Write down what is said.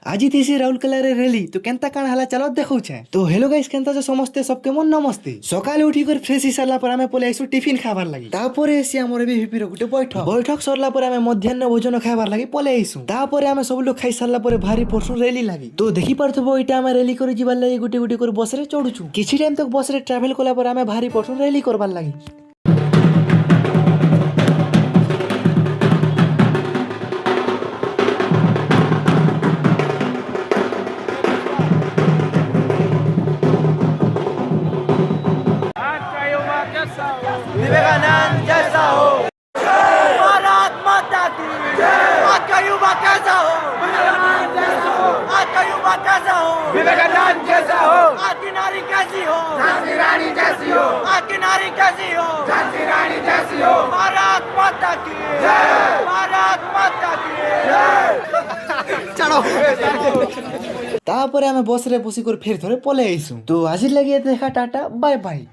আজি थी राउरकेला रेली तो केनता काण हला चलो देखौ छे। तो हेलो गाइस केनता जो समस्ते सबके मन नमस्ते। सकाले उठी कर फ्रेश हिसारला पर आमे पले आइसु टिफिन खाबार लागि। तापरे एसी हमर बीपी रो गुटे बैठक सरला पर आमे मध्याह्न भोजन खाबार लागि पले आइसु। तापरे आमे सब लोग खाइ सारला पर भारी पड़सु रेली लागि। तो देखि परथबो इटा आमे रेली करि जिबार लागि गुटे गुटे कर बस रे चढुछु। किछि टाइम तक बस रे ट्रैवल कला पर आमे भारी पड़सु रेली करबार लागि। विवेकानंद जैसा हो, भारत माता की जय। आज का युवा कैसा हो, विवेकानंद जैसा हो। आज का युवा कैसा हो, विवेकानंद जैसा हो। आज की नारी कैसी हो, झांसी रानी जैसी हो। आज की नारी कैसी हो, झांसी रानी जैसी हो। भारत माता की जय, भारत माता की जय। चलो तापरे आमे बस रे बसी कर फेर थरे पले आइसु। तो आज लगी देखा टाटा बाय बाय।